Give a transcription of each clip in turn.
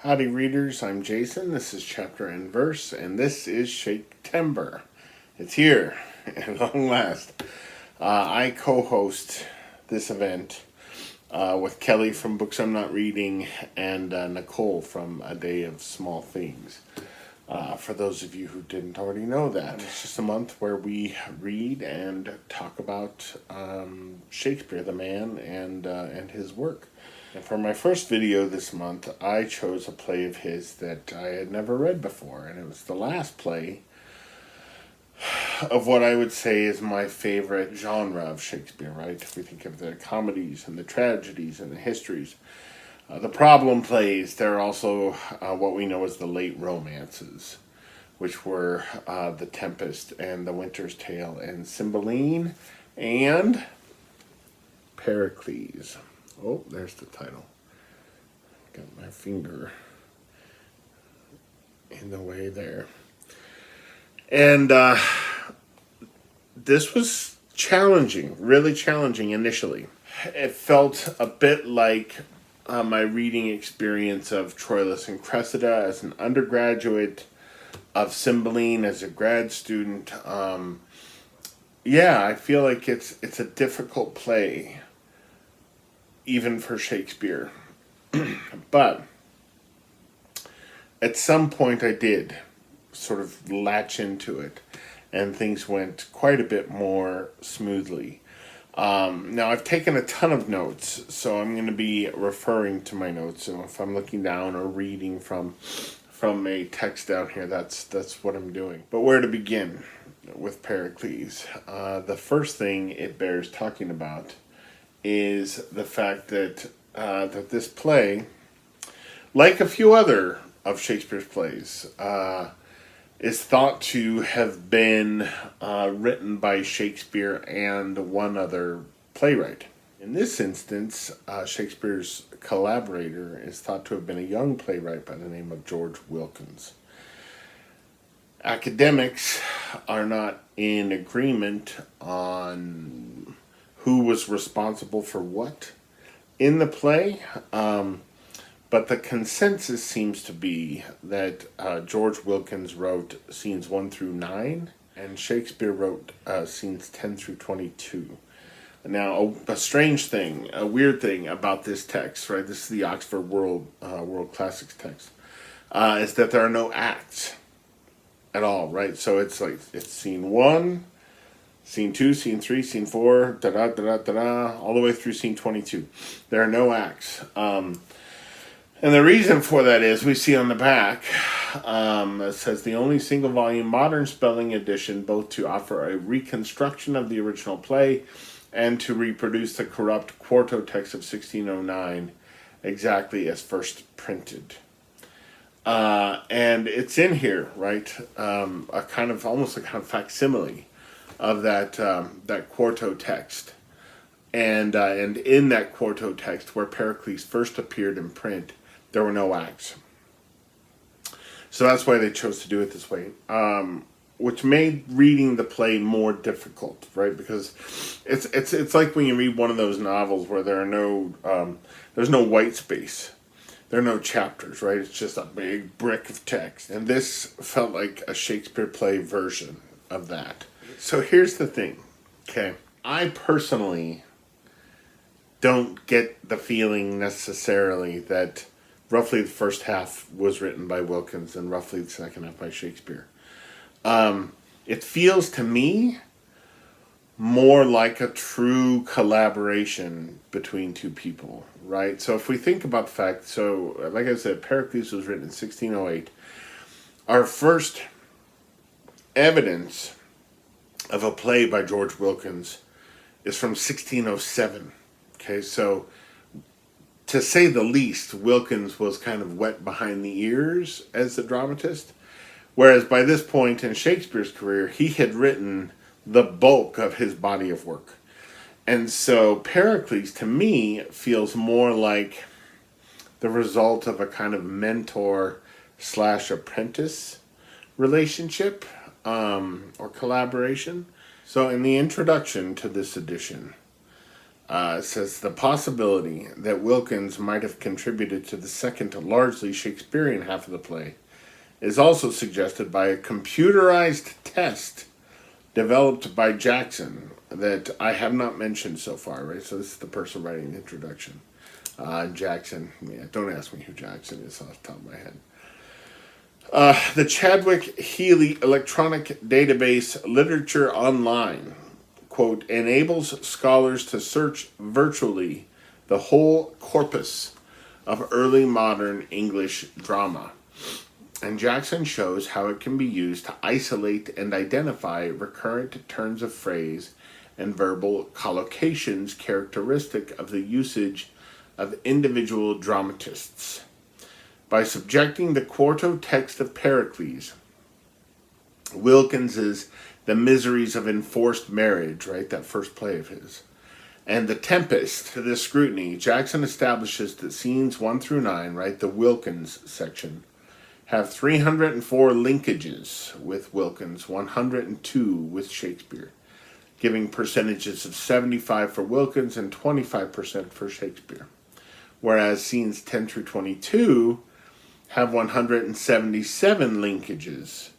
Howdy readers, I'm Jason, this is Chapter and Verse, and this is Shaketember. It's here, at long last. I co-host this event with Kelly from Books I'm Not Reading and Nicole from A Day of Small Things. For those of you who didn't already know that, it's just a month where we read and talk about Shakespeare, the man, and his work. And for my first video this month, I chose a play of his that I had never read before, and it was the last play of what I would say is my favorite genre of Shakespeare, right? If we think of the comedies and the tragedies and the histories, the problem plays, there are also what we know as the late romances, which were The Tempest and The Winter's Tale and Cymbeline and Pericles. Oh, there's the title. Got my finger in the way there. And this was challenging, really challenging initially. It felt a bit like my reading experience of Troilus and Cressida as an undergraduate, of Cymbeline as a grad student. Yeah, I feel like it's a difficult play, even for Shakespeare. But at some point I did sort of latch into it, and things went quite a bit more smoothly. Now I've taken a ton of notes, so I'm going to be referring to my notes. So if I'm looking down or reading from a text down here, that's what I'm doing. But where to begin with Pericles? The first thing it bears talking about is the fact that that this play, like a few other of Shakespeare's plays, is thought to have been written by Shakespeare and one other playwright. In this instance, Shakespeare's collaborator is thought to have been a young playwright by the name of George Wilkins. Academics are not in agreement on who was responsible for what in the play, but the consensus seems to be that George Wilkins wrote scenes 1 through 9, and Shakespeare wrote scenes 10 through 22. Now, a strange thing, a weird thing about this text, right? This is the Oxford World Classics text, is that there are no acts at all, right? So it's scene 1, scene 2, scene 3, scene 4, da-da-da-da-da-da, all the way through scene 22. There are no acts. And the reason for that is, we see on the back, it says, the only single volume modern spelling edition, both to offer a reconstruction of the original play and to reproduce the corrupt quarto text of 1609 exactly as first printed. And it's in here, right? A kind of, almost a kind of facsimile of that quarto text, and in that quarto text where Pericles first appeared in print, there were no acts. So that's why they chose to do it this way, which made reading the play more difficult, right? Because it's like when you read one of those novels where there are no there's no white space. There are no chapters, right? It's just a big brick of text, and this felt like a Shakespeare play version of that. So here's the thing, okay? I personally don't get the feeling necessarily that roughly the first half was written by Wilkins and roughly the second half by Shakespeare. It feels to me more like a true collaboration between two people, right? So if we think about the fact, so like I said, Pericles was written in 1608. Our first evidence of a play by George Wilkins is from 1607. Okay, so to say the least, Wilkins was kind of wet behind the ears as a dramatist, whereas by this point in Shakespeare's career, he had written the bulk of his body of work. And so Pericles, to me, feels more like the result of a kind of mentor/apprentice relationship, or collaboration. So in the introduction to this edition, It says the possibility that Wilkins might have contributed to the second largely Shakespearean half of the play is also suggested by a computerized test developed by Jackson that I have not mentioned so far, right? So this is the person writing the introduction. Jackson, yeah, don't ask me who Jackson is off the top of my head. The Chadwick Healy Electronic Database Literature Online, quote, enables scholars to search virtually the whole corpus of early modern English drama. And Jackson shows how it can be used to isolate and identify recurrent turns of phrase and verbal collocations characteristic of the usage of individual dramatists. By subjecting the quarto text of Pericles, Wilkins's The Miseries of Enforced Marriage, right, that first play of his, and The Tempest to this scrutiny, Jackson establishes that scenes 1 through 9, right, the Wilkins section, have 304 linkages with Wilkins, 102 with Shakespeare, giving percentages of 75 for Wilkins and 25% for Shakespeare. Whereas scenes 10 through 22 have 177 linkages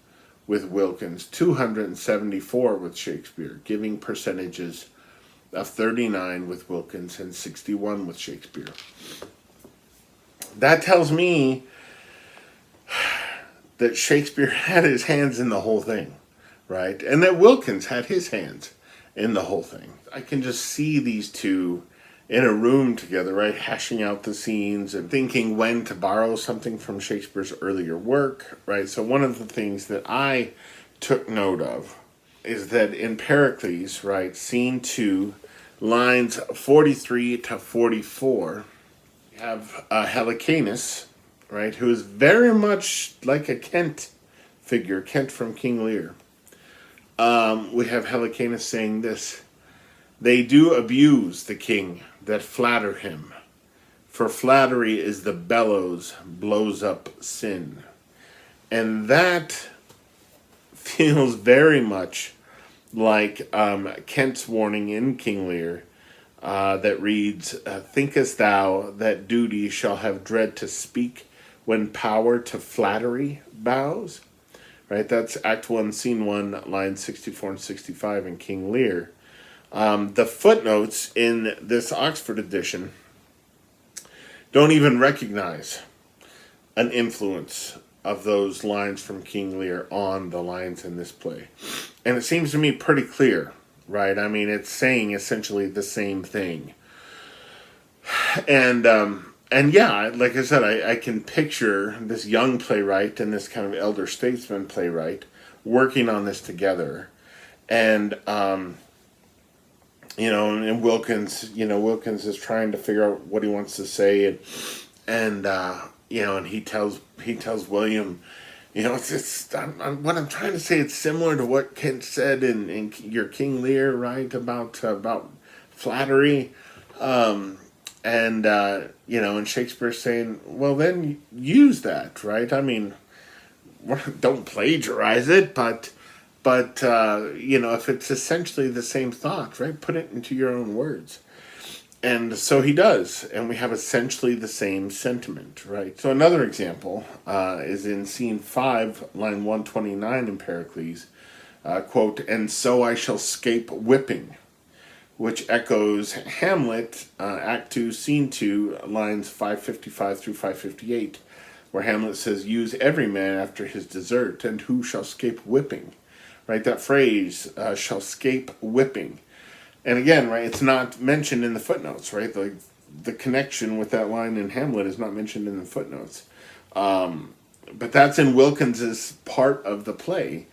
with Wilkins, 274 with Shakespeare, giving percentages of 39 with Wilkins and 61 with Shakespeare. That tells me that Shakespeare had his hands in the whole thing, right? And that Wilkins had his hands in the whole thing. I can just see these two in a room together, right, hashing out the scenes and thinking when to borrow something from Shakespeare's earlier work, right? So one of the things that I took note of is that in Pericles, right, scene 2, lines 43 to 44, you have Helicanus, right, who is very much like a Kent figure, Kent from King Lear. We have Helicanus saying this: they do abuse the king that flatter him, for flattery is the bellows blows up sin. And that feels very much like Kent's warning in King Lear that reads, thinkest thou that duty shall have dread to speak when power to flattery bows? Right, that's Act 1, Scene 1, lines 64 and 65 in King Lear. The footnotes in this Oxford edition don't even recognize an influence of those lines from King Lear on the lines in this play. And it seems to me pretty clear, right? I mean, it's saying essentially the same thing. And yeah, like I said, I can picture this young playwright and this kind of elder statesman playwright working on this together. And, and Wilkins is trying to figure out what he wants to say. And he tells William, what I'm trying to say, it's similar to what Kent said in your King Lear, right? About flattery. And Shakespeare's saying, well, then use that, right? I mean, don't plagiarize it, but if it's essentially the same thought, right, put it into your own words. And so he does, and we have essentially the same sentiment, right? So another example is in Scene 5, line 129 in Pericles, quote, and so I shall scape whipping, which echoes Hamlet, Act 2, Scene 2, lines 555 through 558, where Hamlet says, use every man after his desert, and who shall scape whipping? Right, that phrase, shall scape whipping. And again, right, it's not mentioned in the footnotes, right? The connection with that line in Hamlet is not mentioned in the footnotes. But that's in Wilkins's part of the play.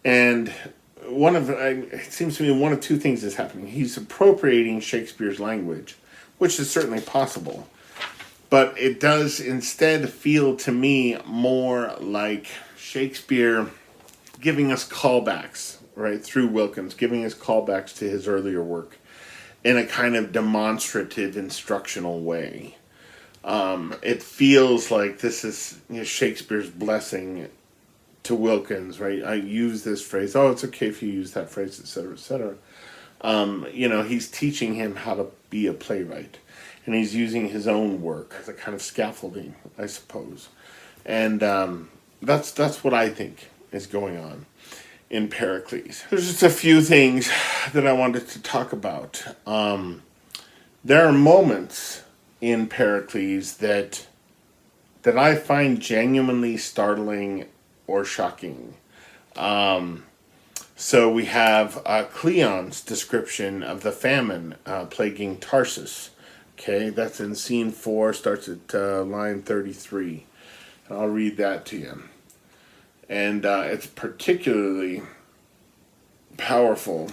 And it seems to me one of two things is happening. He's appropriating Shakespeare's language, which is certainly possible. But it does instead feel to me more like Shakespeare giving us callbacks, right, through Wilkins, giving us callbacks to his earlier work in a kind of demonstrative, instructional way. It feels like this is Shakespeare's blessing to Wilkins, right? I use this phrase, oh, it's okay if you use that phrase, etc., etc. He's teaching him how to be a playwright, and he's using his own work as a kind of scaffolding, I suppose. And that's what I think is going on in Pericles. There's just a few things that I wanted to talk about. There are moments in Pericles that I find genuinely startling or shocking. So we have Cleon's description of the famine plaguing Tarsus. Okay, that's in scene 4, starts at line 33. And I'll read that to you. And it's particularly powerful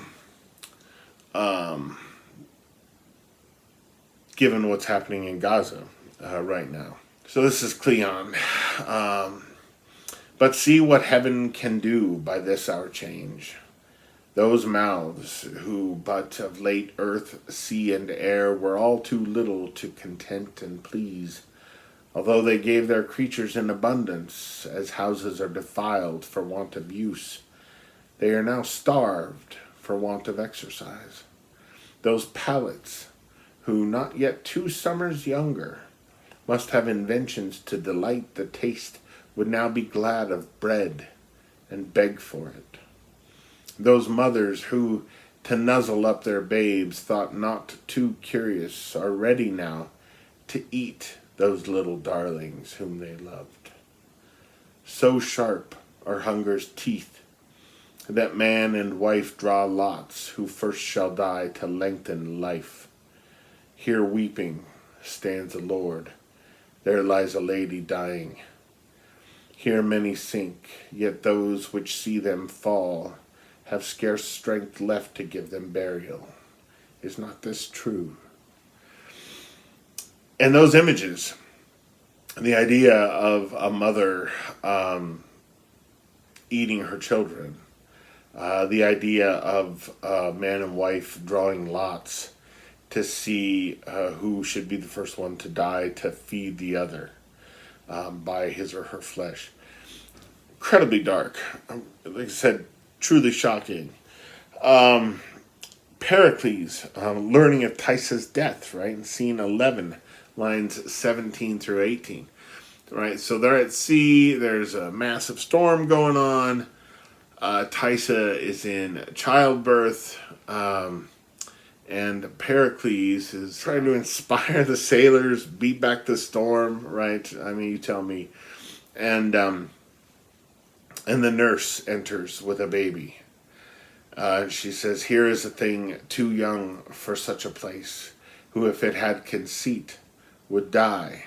given what's happening in Gaza right now. So this is Cleon. But see what heaven can do by this our change. Those mouths, who but of late earth, sea, and air were all too little to content and please, although they gave their creatures in abundance, as houses are defiled for want of use, they are now starved for want of exercise. Those palates, who not yet 2 summers younger, must have inventions to delight the taste, would now be glad of bread and beg for it. Those mothers who, to nuzzle up their babes, thought not too curious, are ready now to eat those little darlings whom they loved. So sharp are hunger's teeth, that man and wife draw lots, who first shall die to lengthen life. Here weeping stands a lord, there lies a lady dying. Here many sink, yet those which see them fall have scarce strength left to give them burial. Is not this true? And those images, the idea of a mother eating her children, the idea of man and wife drawing lots to see who should be the first one to die to feed the other by his or her flesh. Incredibly dark. Like I said, truly shocking. Pericles, learning of Tyssa's death, right? In scene 11, lines 17 through 18. Right, so they're at sea, there's a massive storm going on. Tyssa is in childbirth, and Pericles is trying to inspire the sailors, beat back the storm, right? I mean, you tell me. And the nurse enters with a baby. She says, "Here is a thing too young for such a place, who if it had conceit would die,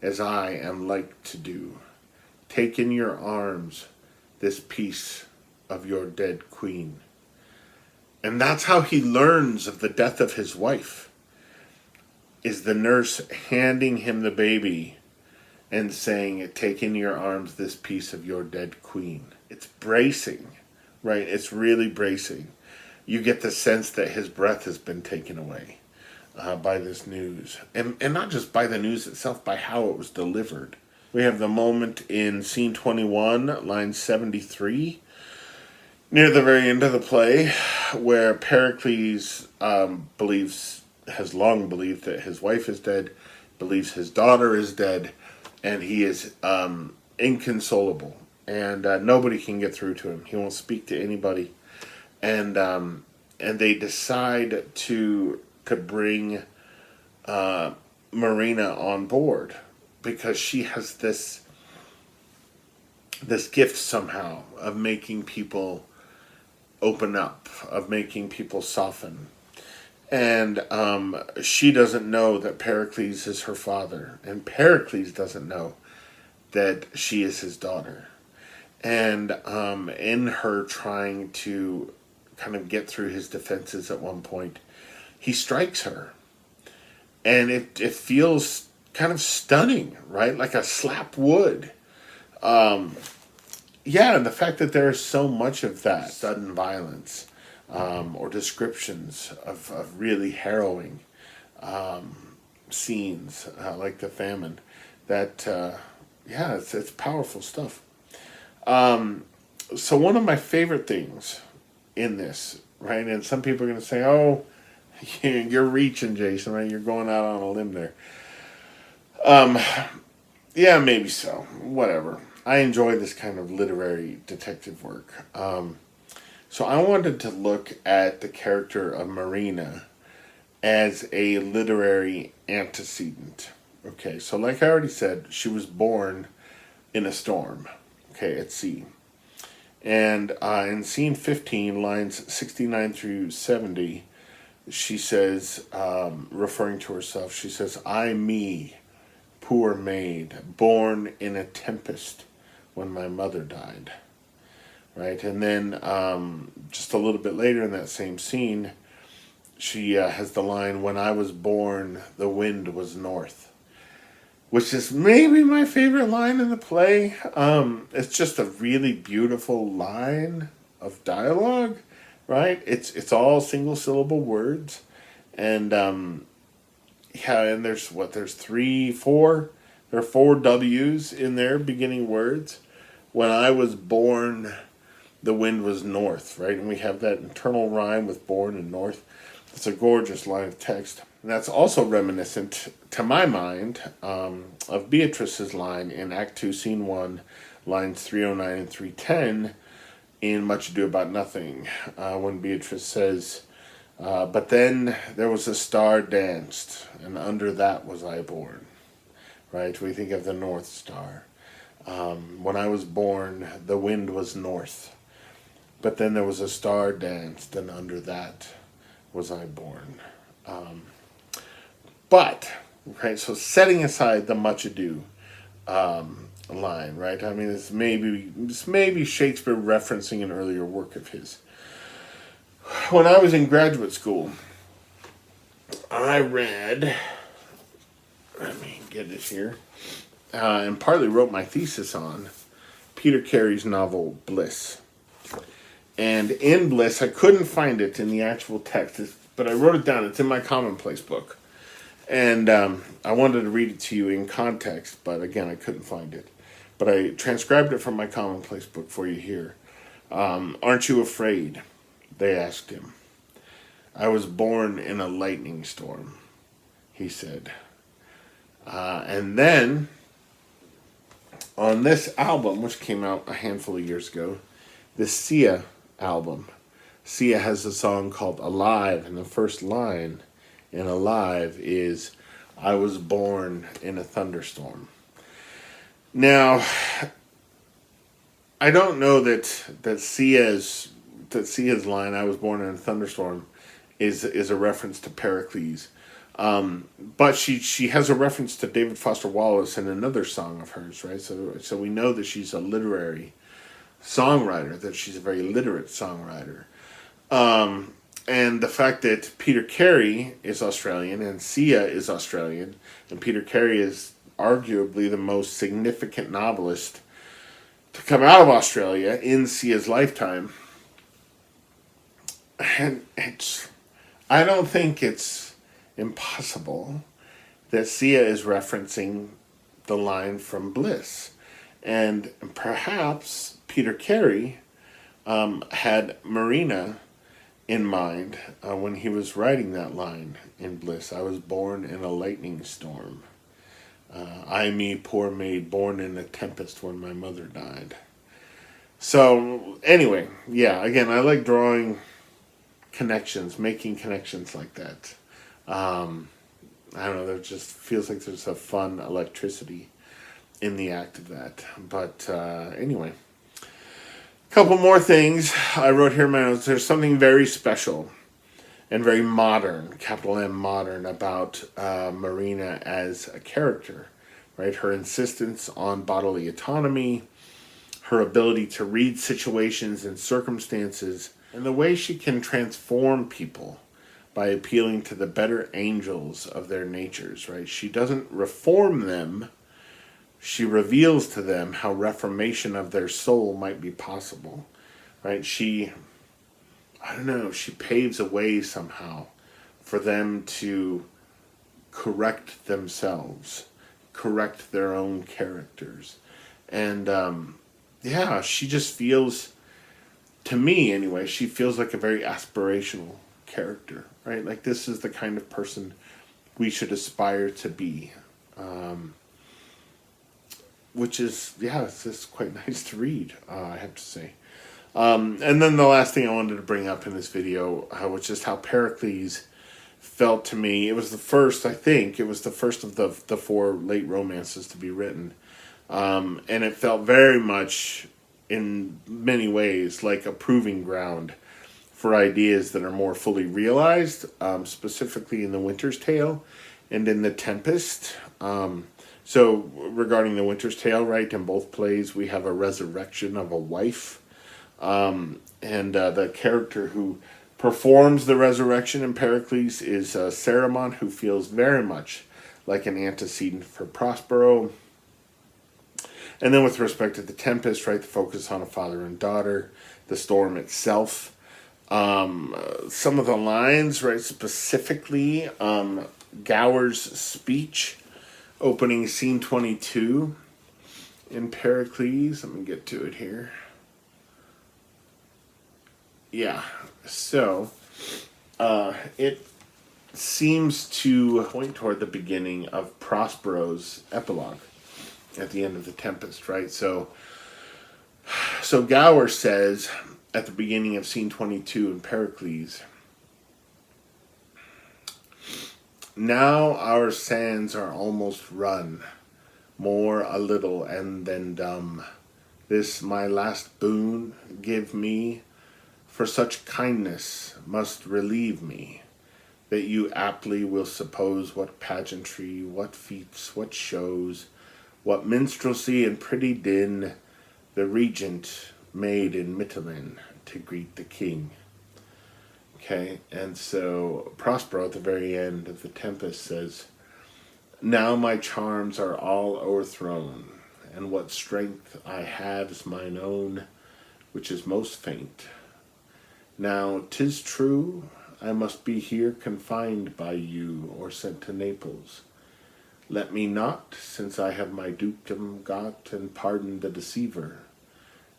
as I am like to do. Take in your arms this piece of your dead queen." And that's how he learns of the death of his wife, is the nurse handing him the baby and saying, "Take in your arms this piece of your dead queen." It's bracing, right? It's really bracing. You get the sense that his breath has been taken away by this news. And not just by the news itself, by how it was delivered. We have the moment in scene 21, line 73, near the very end of the play, where Pericles has long believed that his wife is dead, believes his daughter is dead, and he is inconsolable, and nobody can get through to him. He won't speak to anybody, and they decide to bring Marina on board because she has this gift somehow of making people open up, of making people soften. And she doesn't know that Pericles is her father, and Pericles doesn't know that she is his daughter. And in her trying to kind of get through his defenses at one point, he strikes her. And it feels kind of stunning, right? Like a slap would. Yeah, and the fact that there is so much of that sudden violence, or descriptions of really harrowing scenes, like the famine, that, it's powerful stuff. So one of my favorite things in this right? And some people are going to say, "Oh, you're reaching, Jason, right? You're going out on a limb there." Um, yeah, maybe so. Whatever. I enjoy this kind of literary detective work. So I wanted to look at the character of Marina as a literary antecedent. Okay, so like I already said, she was born in a storm, okay, at sea. And in scene 15, lines 69 through 70, she says, referring to herself, she says, "I, me, poor maid, born in a tempest when my mother died." Right? And then just a little bit later in that same scene, she has the line, "When I was born, the wind was north," which is maybe my favorite line in the play. It's just a really beautiful line of dialogue, right? It's all single syllable words, and yeah, and there's three, four, there are four W's in there, beginning words. When I was born, the wind was north, right? And we have that internal rhyme with born and north. It's a gorgeous line of text. And that's also reminiscent, to my mind, of Beatrice's line in Act 2, Scene 1, lines 309 and 310 in Much Ado About Nothing, when Beatrice says, "But then there was a star danced, and under that was I born." Right? We think of the North Star. When I was born, the wind was north. But then there was a star danced, and under that was I born. But, right, so setting aside the much ado line, right? I mean, it's maybe Shakespeare referencing an earlier work of his. When I was in graduate school, I read, let me get it here, and partly wrote my thesis on Peter Carey's novel Bliss. And in Bliss, I couldn't find it in the actual text, but I wrote it down. It's in my commonplace book. And I wanted to read it to you in context, but again, I couldn't find it. But I transcribed it from my commonplace book for you here. "Aren't you afraid?" they asked him. "I was born in a lightning storm," he said. And then, on this album, which came out a handful of years ago, the Sia album, Sia has a song called "Alive," and the first line in "Alive" is, "I was born in a thunderstorm." Now, I don't know that Sia's line, "I was born in a thunderstorm," is a reference to Pericles. But she has a reference to David Foster Wallace in another song of hers, right? So we know that she's a literary songwriter, that she's a very literate songwriter. And the fact that Peter Carey is Australian and Sia is Australian, and Peter Carey is arguably the most significant novelist to come out of Australia in Sia's lifetime. And I don't think it's impossible that Sia is referencing the line from Bliss. And perhaps Peter Carey had Marina in mind when he was writing that line in Bliss. "I was born in a lightning storm. I, me, poor maid, born in a tempest when my mother died." So, anyway, yeah, again, I like drawing connections, making connections like that. I don't know, there just feels like there's a fun electricity in the act of that. But anyway, a couple more things I wrote here in my notes. There's something very special and very modern, capital M modern, about Marina as a character, right? Her insistence on bodily autonomy, her ability to read situations and circumstances, and the way she can transform people by appealing to the better angels of their natures, right? She doesn't reform them. She reveals to them how reformation of their soul might be possible, right? I don't know, she paves a way somehow for them to correct themselves, correct their own characters. And yeah, she just feels to me anyway, she feels like a very aspirational character, right? Like this is the kind of person we should aspire to be. Which is, yeah, it's just quite nice to read, I have to say. And then the last thing I wanted to bring up in this video was just how Pericles felt to me. It was the first, I think, it was the first of the four late romances to be written. And it felt very much, in many ways, like a proving ground for ideas that are more fully realized, specifically in The Winter's Tale and in The Tempest. So regarding The Winter's Tale, right, in both plays we have a resurrection of a wife. And the character who performs the resurrection in Pericles is Saramon, who feels very much like an antecedent for Prospero. And then with respect to The Tempest, right, the focus on a father and daughter, the storm itself. Some of the lines, right, specifically Gower's speech, opening scene 22 in Pericles. Let me get to it here. Yeah, so it seems to point toward the beginning of Prospero's epilogue at the end of The Tempest, right? So Gower says at the beginning of scene 22 in Pericles, "Now our sands are almost run, more a little and then dumb. This my last boon give me, for such kindness must relieve me, that you aptly will suppose what pageantry, what feats, what shows, what minstrelsy and pretty din the regent made in Mytilene to greet the king." Okay, and so Prospero at the very end of The Tempest says, "Now my charms are all o'erthrown, and what strength I have is mine own, which is most faint. Now 'tis true, I must be here confined by you, or sent to Naples. Let me not, since I have my dukedom got, and pardoned the deceiver,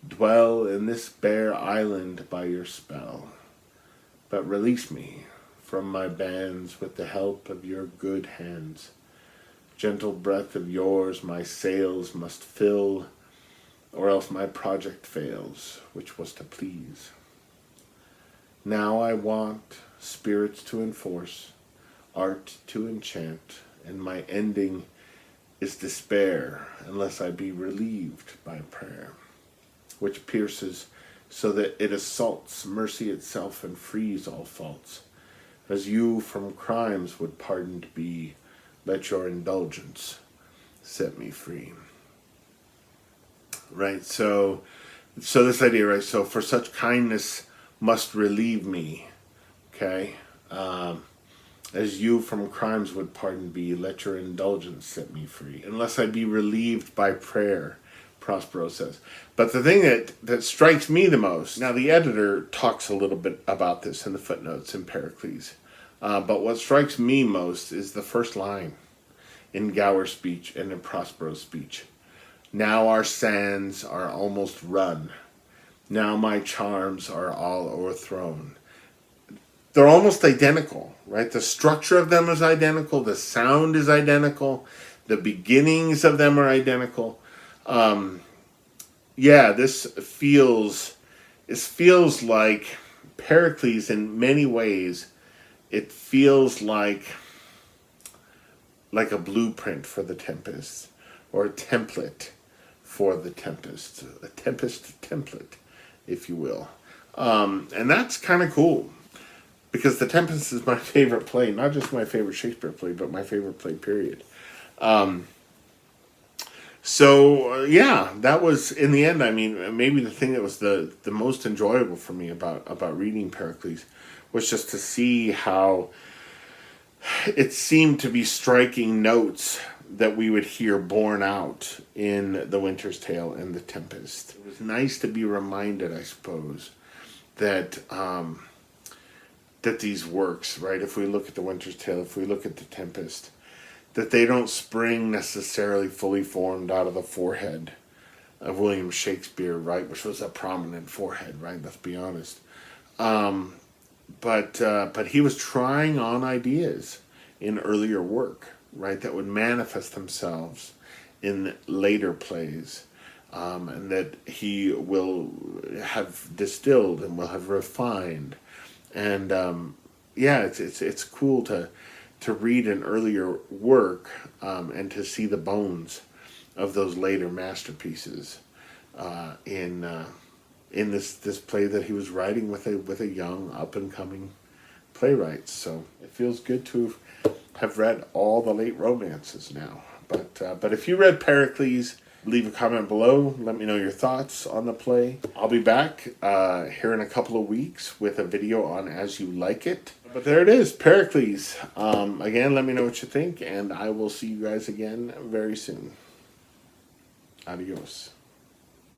dwell in this bare island by your spell. But release me from my bands with the help of your good hands. Gentle breath of yours my sails must fill, or else my project fails, which was to please. Now I want spirits to enforce, art to enchant, and my ending is despair, unless I be relieved by prayer, which pierces so that it assaults mercy itself and frees all faults. As you from crimes would pardoned be, let your indulgence set me free." Right, so this idea, right, so for such kindness must relieve me, okay? As you from crimes would pardon be, let your indulgence set me free. Unless I be relieved by prayer, Prospero says. But the thing that strikes me the most, now the editor talks a little bit about this in the footnotes in Pericles, but what strikes me most is the first line in Gower's speech and in Prospero's speech. "Now our sands are almost run. Now my charms are all o'erthrown." They're almost identical, right? The structure of them is identical. The sound is identical. The beginnings of them are identical. This feels like Pericles in many ways. It feels like a blueprint for The Tempest, or a template for The Tempest, a Tempest template, if you will. And that's kind of cool, because The Tempest is my favorite play, not just my favorite Shakespeare play, but my favorite play, period. That was, in the end, I mean, maybe the thing that was the most enjoyable for me about reading Pericles was just to see how it seemed to be striking notes that we would hear borne out in The Winter's Tale and The Tempest. It was nice to be reminded, I suppose, that these works, right, if we look at The Winter's Tale, if we look at The Tempest, that they don't spring necessarily fully formed out of the forehead, William Shakespeare, right, which was a prominent forehead, right? Let's be honest. But he was trying on ideas in earlier work, right, that would manifest themselves in later plays, and that he will have distilled and will have refined. And yeah, it's cool to read an earlier work, and to see the bones of those later masterpieces in this play that he was writing with a young up and coming playwright. So it feels good to have read all the late romances now. But if you read Pericles, leave a comment below. Let me know your thoughts on the play. I'll be back here in a couple of weeks with a video on As You Like It. But there it is, Pericles. Again, let me know what you think, and I will see you guys again very soon. Adios.